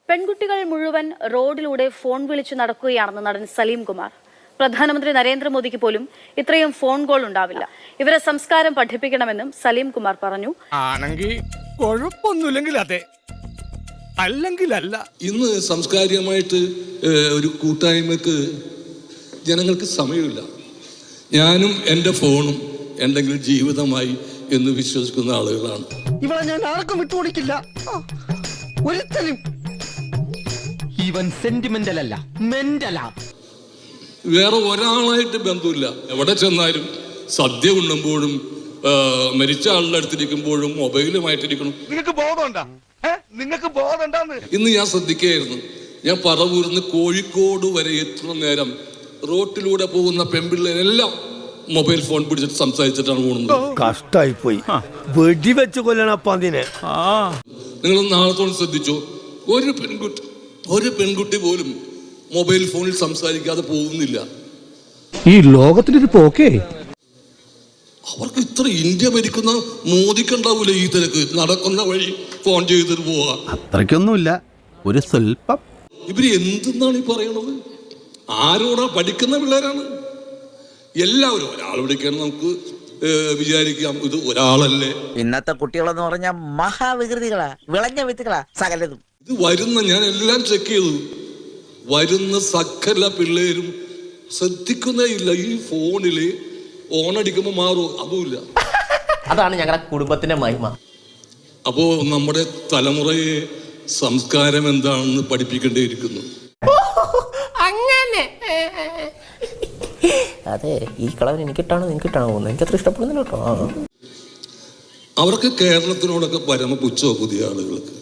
പെൺകുട്ടികൾ മുഴുവൻ റോഡിലൂടെ ഫോൺ വിളിച്ചു നടക്കുകയാണെന്ന് നടൻ സലീം കുമാർ. പ്രധാനമന്ത്രി നരേന്ദ്രമോദിക്ക് പോലും ഇത്രയും ഫോൺ കോൾ ഉണ്ടാവില്ല. ഇവരെ സംസ്കാരം പഠിപ്പിക്കണമെന്നും സലീം കുമാർ പറഞ്ഞു. ഇന്ന് സാംസ്കാരികമായിട്ട് ഒരു കൂട്ടായ്മക്ക് ജനങ്ങൾക്ക് സമയമില്ല. ഞാനും എൻ്റെ ഫോണും എന്തെങ്കിലും ജീവിതമായി എന്ന് വിശ്വസിക്കുന്ന ആളുകളാണ്. ഇവിടെ ഞാൻ ആർക്കും വിട്ടുകൊടുക്കില്ല. ഒരുത്തരും ഇവൻ സെന്റിമെന്റൽ അല്ല, മെന്റലാ. വേറെ ഒരാളായിട്ട് ബന്ധമില്ല. എവിടെ ചെന്നാലും സദ്യ ഉണ്ണുമ്പോഴും മരിച്ച ആളുടെ അടുത്തിരിക്കുമ്പോഴും മൊബൈലുമായിട്ടിരിക്കണം. നിങ്ങൾക്ക് ബോധമുണ്ടാന്ന് ഇന്ന് ഞാൻ ശ്രദ്ധിക്കുകയായിരുന്നു. ഞാൻ പറവൂർന്ന് കോഴിക്കോട് വരെ എത്തുന്ന നേരം റോട്ടിലൂടെ പോകുന്ന പെൺപിള്ളേരെല്ലാം മൊബൈൽ ഫോൺ പിടിച്ചിട്ട് സംസാരിച്ചിട്ടാണ് പോകുന്നത്. കഷ്ടായി പോയി. വെടിവെച്ച് കൊല്ലണപ്പ അതിനെ. നിങ്ങൾ നാളത്തോളം ശ്രദ്ധിച്ചോ, ഒരു പെൺകുട്ടി പോലും മൊബൈൽ ഫോണിൽ സംസാരിക്കാതെ പോകുന്നില്ല. ഈ ലോകത്തിനൊരു പോക്കേ. അവർക്ക് ഇത്ര ഇന്ത്യ ഭരിക്കുന്ന മോദിക്കുണ്ടാവൂല ഈ തിരക്ക്. നടക്കുന്ന വഴി ഫോൺ ചെയ്തിട്ട് പോവാ. അത്രയ്ക്കൊന്നുമില്ല, ഒരു സ്വല്പം. ഇവര് എന്തെന്നാണ് ഈ പറയണത്? ആരോടാ? പഠിക്കുന്ന പിള്ളേരാണ് എല്ലാവരും. ഒരാൾ വിളിക്കാൻ നമുക്ക് വിചാരിക്കാം, ഇത് ഒരാളല്ലേ. ഇന്നത്തെ കുട്ടികളെന്ന് പറഞ്ഞാൽ മഹാവികൃതികളാ, വിളഞ്ഞ വിത്തുകളാ സകലതും. ഇത് വരുന്ന ഞാൻ എല്ലാം ചെക്ക് ചെയ്തു. വരുന്ന സകല പിള്ളേരും ശ്രദ്ധിക്കുന്നേ ഇല്ല. ഈ ഫോണില് ഓണടിക്കുമ്പോ മാറും, അതുമില്ല. അതാണ് ഞങ്ങളുടെ കുടുംബത്തിന്റെ മഹിമ. അപ്പോ നമ്മുടെ തലമുറയെ സംസ്കാരം എന്താണെന്ന് പഠിപ്പിക്കേണ്ടിയിരിക്കുന്നു. അങ്ങനെ അതെ, ഈ കളവൻ എനിക്കിട്ടാണോ നിനക്കിട്ടാണോ പോകുന്നത്? എനിക്ക് അത്ര ഇഷ്ടപ്പെടുന്നില്ല കേട്ടോ. അവർക്ക് കേരളത്തിനോടൊക്കെ പരമ പുച്ഛമോ പുതിയ ആളുകൾക്ക്.